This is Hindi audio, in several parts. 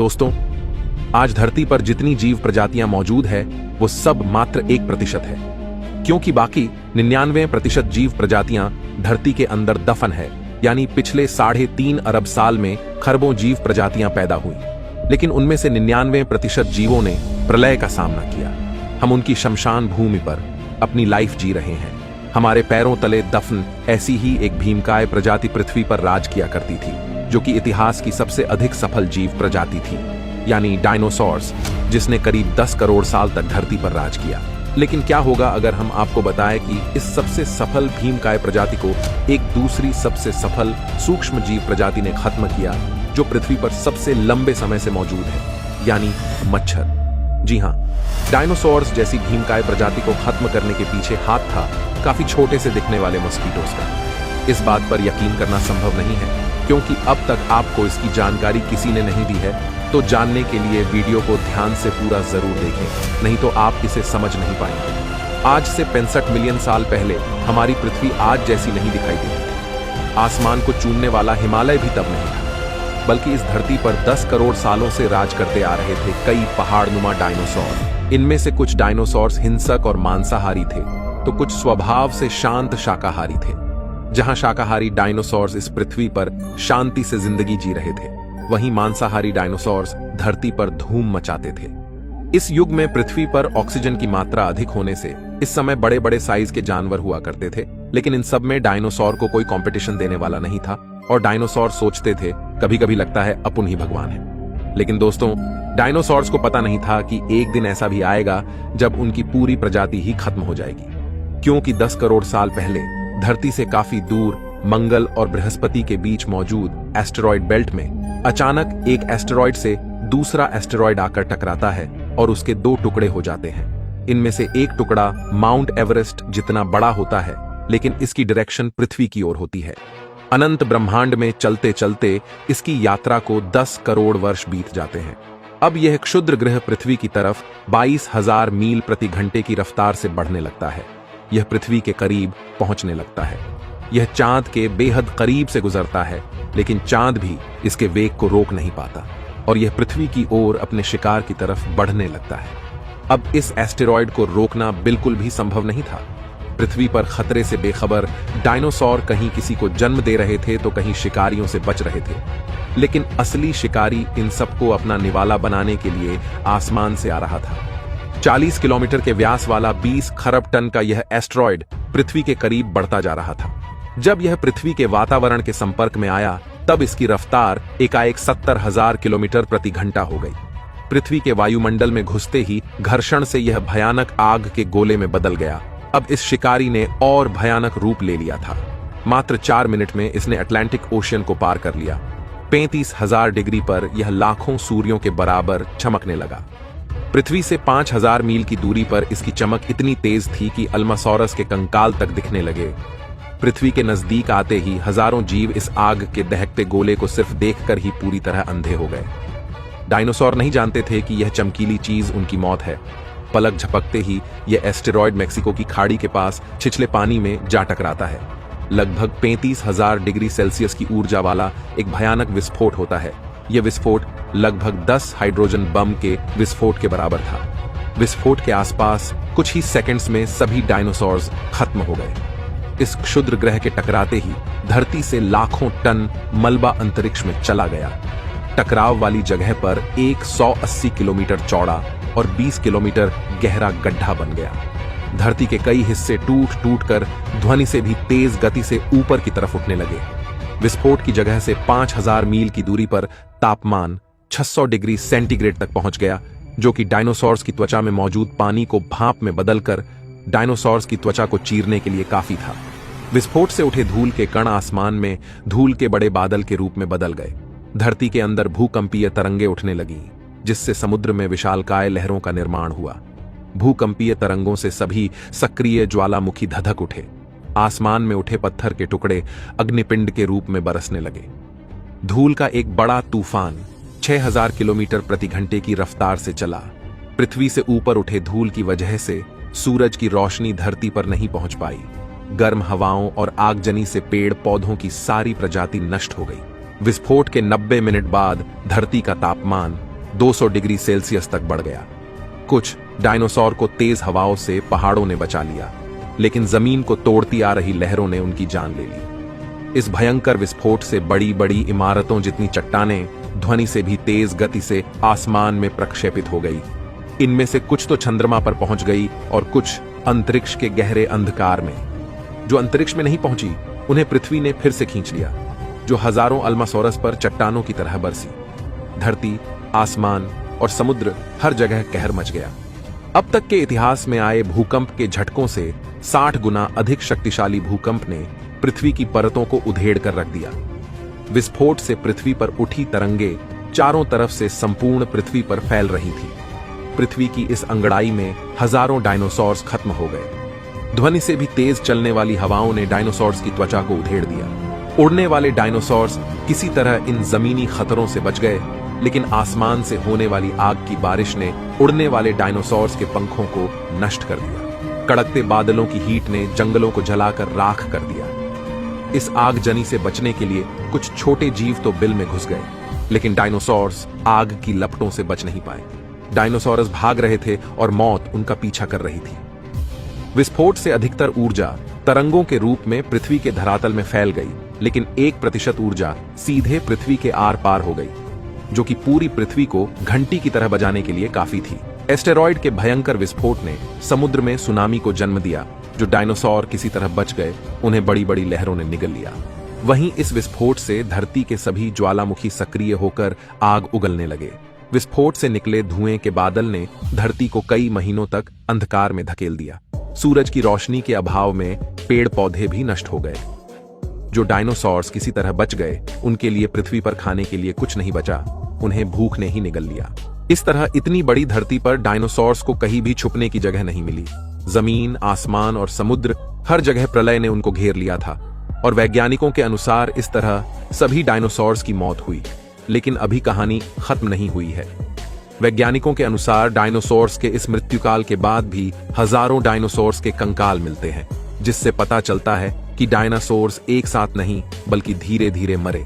दोस्तों, आज धरती पर जितनी जीव प्रजातियां मौजूद है वो सब मात्र 1% है, क्योंकि बाकी 99% जीव प्रजातियां धरती के अंदर दफन है। यानी पिछले 3.5 अरब साल में खरबों जीव प्रजातियां पैदा हुई, लेकिन उनमें से 99% जीवों ने प्रलय का सामना किया। हम उनकी शमशान भूमि पर अपनी लाइफ जी रहे हैं। हमारे पैरों तले दफन ऐसी ही एक भीमकाय प्रजाति पृथ्वी पर राज किया करती थी, जो कि इतिहास की सबसे अधिक सफल जीव प्रजाति थी, यानी डायनासोर्स, जिसने करीब 10 करोड़ साल तक धरती पर राज किया। लेकिन क्या होगा अगर हम आपको बताएं कि इस सबसे सफल भीमकाय प्रजाति को एक दूसरी सबसे सफल सूक्ष्म जीव प्रजाति ने खत्म किया, जो पृथ्वी पर सबसे लंबे समय से मौजूद है, यानी मच्छर। जी हाँ, डायनासोर्स जैसी भीमकाय प्रजाति को खत्म करने के पीछे हाथ था काफी छोटे से दिखने वाले मस्कीटोस का। इस बात पर यकीन करना संभव नहीं है, क्योंकि अब तक आपको इसकी जानकारी किसी ने नहीं दी है। तो जानने के लिए वीडियो को ध्यान से पूरा जरूर देखें, नहीं तो आप इसे समझ नहीं पाएंगे। आज से 65 मिलियन साल पहले हमारी पृथ्वी आज जैसी नहीं दिखाई देती थी। आसमान को चूमने वाला हिमालय भी तब नहीं था, बल्कि इस धरती पर 10 करोड़ सालों से राज करते आ रहे थे कई पहाड़नुमा डायनासोर। इनमें से कुछ डायनासोर्स हिंसक और मांसाहारी थे, तो कुछ स्वभाव से शांत शाकाहारी थे। जहां शाकाहारी डायनासोर्स इस पृथ्वी पर शांति से जिंदगी जी रहे थे, वहीं मांसाहारी डायनासोर्स धरती पर धूम मचाते थे। इस युग में पृथ्वी पर ऑक्सीजन की मात्रा अधिक होने से इस समय बड़े बड़े साइज के जानवर हुआ करते थे, लेकिन इन सब में डायनासोर को कोई कंपटीशन देने वाला नहीं था। और डायनासोर सोचते थे, कभी कभी लगता है अपन ही भगवान है। लेकिन दोस्तों, डायनासोर्स को पता नहीं था कि एक दिन ऐसा भी आएगा जब उनकी पूरी प्रजाति ही खत्म हो जाएगी, क्योंकि 10 करोड़ साल पहले धरती से काफी दूर मंगल और बृहस्पति के बीच मौजूद एस्टेरॉयड बेल्ट में अचानक एक एस्टेरॉयड से दूसरा एस्टेरॉयड आकर टकराता है और उसके 2 टुकड़े हो जाते हैं। इनमें से एक टुकड़ा माउंट एवरेस्ट जितना बड़ा होता है, लेकिन इसकी डायरेक्शन पृथ्वी की ओर होती है। अनंत ब्रह्मांड में चलते चलते इसकी यात्रा को 10 करोड़ वर्ष बीत जाते हैं। अब यह क्षुद्र ग्रह पृथ्वी की तरफ 22,000 मील प्रति घंटे की रफ्तार से बढ़ने लगता है। यह पृथ्वी के करीब पहुंचने लगता है। यह चांद के बेहद करीब से गुजरता है, लेकिन चांद भी इसके वेग को रोक नहीं पाता और यह पृथ्वी की ओर अपने शिकार की तरफ बढ़ने लगता है। अब इस एस्टेरॉयड को रोकना बिल्कुल भी संभव नहीं था। पृथ्वी पर खतरे से बेखबर डायनासोर कहीं किसी को जन्म दे रहे थे, तो कहीं शिकारियों से बच रहे थे। लेकिन असली शिकारी इन सबको अपना निवाला बनाने के लिए आसमान से आ रहा था। 40 किलोमीटर के व्यास वाला 20 खरब टन का यह एस्टेरॉयड पृथ्वी के करीब बढ़ता जा रहा था। जब यह पृथ्वी के वातावरण के संपर्क में आया, तब इसकी रफ्तार एकाएक 70,000 किलोमीटर प्रति घंटा हो गई। पृथ्वी के वायुमंडल में घुसते ही घर्षण से यह भयानक आग के गोले में बदल गया। अब इस शिकारी ने और भयानक रूप ले लिया था। मात्र 4 मिनट में इसने अटलांटिक ओशियन को पार कर लिया। 35,000 डिग्री पर यह लाखों सूर्यों के बराबर चमकने लगा। पृथ्वी से 5,000 मील की दूरी पर इसकी चमक इतनी तेज थी कि अल्मासोरस के कंकाल तक दिखने लगे। पृथ्वी के नजदीक आते ही हजारों जीव इस आग के दहकते गोले को सिर्फ देखकर ही पूरी तरह अंधे हो गए। डायनासोर नहीं जानते थे कि यह चमकीली चीज उनकी मौत है। पलक झपकते ही यह एस्टेरॉयड मेक्सिको की खाड़ी के पास छिछले पानी में जा टकराता है। लगभग 35,000 डिग्री सेल्सियस की ऊर्जा वाला एक भयानक विस्फोट होता है। यह विस्फोट लगभग 10 हाइड्रोजन बम के विस्फोट के बराबर था। विस्फोट के आसपास कुछ ही सेकंड्स में सभी डायनासोर्स खत्म हो गए। इस क्षुद्र ग्रह के टकराते ही धरती से लाखों टन मलबा अंतरिक्ष में चला गया। टकराव वाली जगह पर एक 180 किलोमीटर चौड़ा और 20 किलोमीटर गहरा गड्ढा बन गया। धरती के कई हिस्से टूट टूट कर ध्वनि से भी तेज गति से ऊपर की तरफ उठने लगे। विस्फोट की जगह से 5,000 मील की दूरी पर तापमान 600 डिग्री सेंटीग्रेड तक पहुंच गया, जो कि डायनासोर्स की त्वचा में मौजूद पानी को भाप में बदलकर डायनासोर्स की त्वचा को चीरने के लिए काफी था। विस्फोट से उठे धूल के कण आसमान में धूल के बड़े बादल के रूप में बदल गए। धरती के अंदर भूकंपीय तरंगे उठने लगीं, जिससे समुद्र में विशालकाय लहरों का निर्माण हुआ। भूकंपीय तरंगों से सभी सक्रिय ज्वालामुखी धधक उठे। आसमान में उठे पत्थर के टुकड़े अग्निपिंड के रूप में बरसने लगे। धूल का एक बड़ा तूफान 6,000 किलोमीटर प्रति घंटे की रफ्तार से चला। पृथ्वी से ऊपर उठे धूल की वजह से सूरज की रोशनी धरती पर नहीं पहुंच पाई। गर्म हवाओं और आगजनी से पेड़ पौधों की सारी प्रजाति नष्ट हो गई। विस्फोट के 90 मिनट बाद धरती का तापमान 200 डिग्री सेल्सियस तक बढ़ गया। कुछ डायनासोर को तेज हवाओं से पहाड़ों ने बचा लिया, लेकिन जमीन को तोड़ती आ रही लहरों ने उनकी जान ले ली। इस भयंकर विस्फोट से बड़ी बड़ी इमारतों जितनी चट्टानें ध्वनि से भी तेज गति से आसमान में प्रक्षेपित हो गई। इनमें से कुछ तो चंद्रमा पर पहुंच गई और कुछ अंतरिक्ष के गहरे अंधकार में। जो अंतरिक्ष में नहीं पहुंची उन्हें पृथ्वी ने फिर से खींच लिया, जो हजारों अल्मासोरस पर चट्टानों की तरह बरसी। धरती, आसमान और समुद्र, हर जगह कहर मच गया। अब तक के इतिहास में आए भूकंप के झटकों से 60 गुना अधिक शक्तिशाली भूकंप ने पृथ्वी की परतों को उधेड़ कर रख दिया। विस्फोट से पृथ्वी पर उठी तरंगे चारों तरफ से संपूर्ण पृथ्वी पर फैल रही थी। पृथ्वी की इस अंगड़ाई में हजारों डायनासोर्स खत्म हो गए। ध्वनि से भी तेज चलने वाली हवाओं ने डायनासोर्स की त्वचा को उधेड़ दिया। उड़ने वाले डायनासोर्स किसी तरह इन जमीनी खतरों से बच गए, लेकिन आसमान से होने वाली आग की बारिश ने उड़ने वाले डायनासोर्स के पंखों को नष्ट कर दिया। कड़कते बादलों की हीट ने जंगलों को जलाकर राख कर दिया। इस आगजनी से बचने के लिए कुछ छोटे जीव तो बिल में घुस गए, लेकिन डायनासोर्स आग की लपटों से बच नहीं पाए। डायनासोरस भाग रहे थे और मौत उनका पीछा कर रही थी। विस्फोट से अधिकतर ऊर्जा तरंगों के रूप में पृथ्वी के धरातल में फैल गई, लेकिन 1% ऊर्जा सीधे पृथ्वी के आर पार हो गई, जो कि पूरी पृथ्वी को घंटी की तरह बजाने के लिए काफी थी। एस्टेरॉयड के भयंकर विस्फोट ने समुद्र में सुनामी को जन्म दिया। जो डायनासोर किसी तरह बच गए, उन्हें बड़ी बड़ी लहरों ने निगल लिया। वहीं इस विस्फोट से धरती के सभी ज्वालामुखी सक्रिय होकर आग उगलने लगे। विस्फोट से निकले धुएं के बादल ने धरती को कई महीनों तक अंधकार में धकेल दिया। सूरज की रोशनी के अभाव में पेड़ पौधे भी नष्ट हो गए। जो डायनासोर्स किसी तरह बच गए, उनके लिए पृथ्वी पर खाने के लिए कुछ नहीं बचा। उन्हें भूख ने ही निगल लिया। इस तरह इतनी बड़ी धरती पर डायनासोर्स को कहीं भी छुपने की जगह नहीं मिली। जमीन, आसमान और समुद्र, हर जगह प्रलय ने उनको घेर लिया था। और वैज्ञानिकों के अनुसार इस तरह सभी डायनासोर्स की मौत हुई। लेकिन अभी कहानी खत्म नहीं हुई है। वैज्ञानिकों के अनुसार डायनासोर्स के इस मृत्युकाल के बाद भी हजारों डायनासोर्स के कंकाल मिलते हैं, जिससे पता चलता है कि डायनासोर्स एक साथ नहीं बल्कि धीरे धीरे मरे।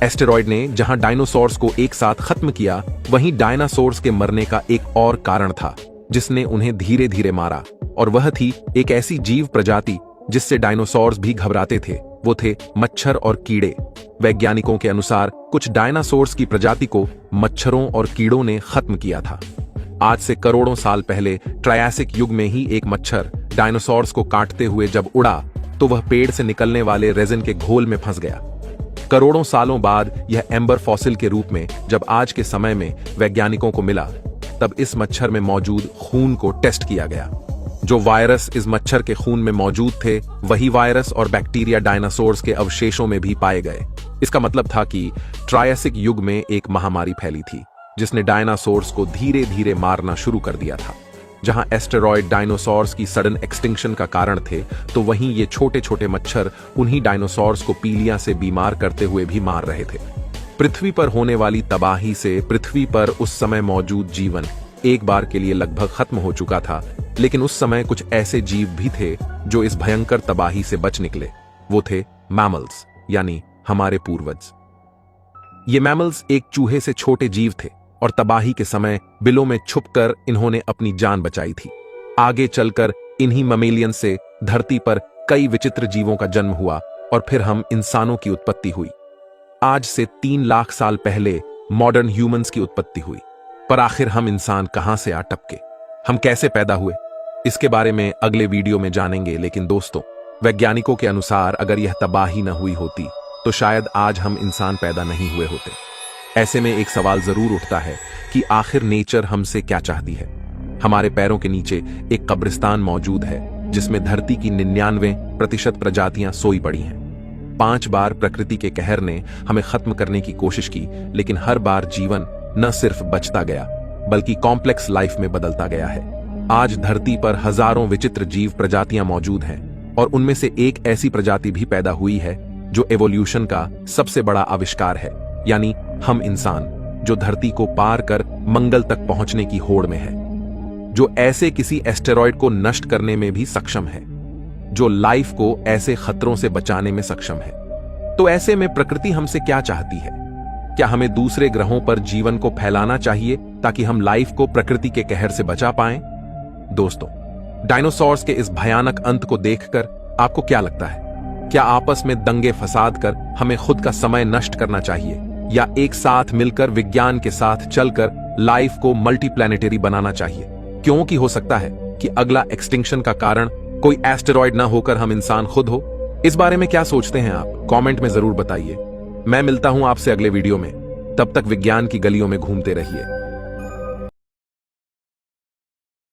एस्टेरॉयड ने जहां डायनासोर्स को एक साथ खत्म किया, वहीं डायनासोर्स के मरने का एक और कारण था जिसने उन्हें धीरे धीरे मारा, और वह थी एक ऐसी जीव प्रजाति जिससे डायनासोर्स भी घबराते थे। वो थे मच्छर और कीड़े। वैज्ञानिकों के अनुसार कुछ डायनासोर्स की प्रजाति को मच्छरों और कीड़ों ने खत्म किया था। आज से करोड़ों साल पहले ट्रायसिक युग में ही एक मच्छर डायनासोर्स को काटते हुए जब उड़ा, तो वह पेड़ से निकलने वाले रेजिन के घोल में फंस गया। करोड़ों सालों बाद यह एम्बर फॉसिल के रूप में जब आज के समय में वैज्ञानिकों को मिला, तब इस मच्छर में मौजूद खून को टेस्ट किया गया। जो वायरस इस मच्छर के खून में मौजूद थे, वही वायरस और बैक्टीरिया डायनासोर्स के अवशेषों में भी पाए गए। इसका मतलब था कि ट्रायसिक युग में एक महामारी फैली थी, जिसने डायनासोर्स को धीरे धीरे मारना शुरू कर दिया था। जहां एस्टेरॉयड डायनासोर्स की सडन एक्सटिंक्शन का कारण थे, तो वहीं ये छोटे छोटे मच्छर उन्हीं डायनासोर्स को पीलिया से बीमार करते हुए भी मार रहे थे। पृथ्वी पर होने वाली तबाही से पृथ्वी पर उस समय मौजूद जीवन एक बार के लिए लगभग खत्म हो चुका था, लेकिन उस समय कुछ ऐसे जीव भी थे जो इस भयंकर तबाही से बच निकले। वो थे मैमल्स, यानी हमारे पूर्वज। ये मैमल्स एक चूहे से छोटे जीव थे और तबाही के समय बिलों में छुपकर इन्होंने अपनी जान बचाई थी। आगे चलकर इन्हीं ममेलियन से धरती पर कई विचित्र जीवों का जन्म हुआ और फिर हम इंसानों की उत्पत्ति हुई। आज से 3 लाख साल पहले मॉडर्न ह्यूमंस की उत्पत्ति हुई। पर आखिर हम इंसान कहां से आ टपके, हम कैसे पैदा हुए, इसके बारे में अगले वीडियो में जानेंगे। लेकिन दोस्तों, वैज्ञानिकों के अनुसार अगर यह तबाही न हुई होती, तो शायद आज हम इंसान पैदा नहीं हुए होते। ऐसे में एक सवाल जरूर उठता है कि आखिर नेचर हमसे क्या चाहती है। हमारे पैरों के नीचे एक कब्रिस्तान मौजूद है, जिसमें धरती की 99% प्रजातियां सोई पड़ी हैं। 5 बार प्रकृति के कहर ने हमें खत्म करने की कोशिश की, लेकिन हर बार जीवन न सिर्फ बचता गया, बल्कि कॉम्प्लेक्स लाइफ में बदलता गया है। आज धरती पर हजारों विचित्र जीव प्रजातियां मौजूद हैं, और उनमें से एक ऐसी प्रजाति भी पैदा हुई है जो एवोल्यूशन का सबसे बड़ा आविष्कार है, यानी हम इंसान, जो धरती को पार कर मंगल तक पहुंचने की होड़ में है, जो ऐसे किसी एस्टेरॉयड को नष्ट करने में भी सक्षम है, जो लाइफ को ऐसे खतरों से बचाने में सक्षम है। तो ऐसे में प्रकृति हमसे क्या चाहती है? क्या हमें दूसरे ग्रहों पर जीवन को फैलाना चाहिए ताकि हम लाइफ को प्रकृति के कहर से बचा पाएं? दोस्तों, डायनासोर्स के इस भयानक अंत को देखकर आपको क्या लगता है? क्या आपस में दंगे फसाद कर हमें खुद का समय नष्ट करना चाहिए, या एक साथ मिलकर विज्ञान के साथ चलकर लाइफ को मल्टीप्लैनेटरी बनाना चाहिए? क्योंकि हो सकता है कि अगला एक्सटिंक्शन का कारण कोई एस्टेरॉयड ना होकर हम इंसान खुद हो। इस बारे में क्या सोचते हैं आप? कमेंट में जरूर बताइए। मैं मिलता हूं आपसे अगले वीडियो में। तब तक विज्ञान की गलियों में घूमते रहिए।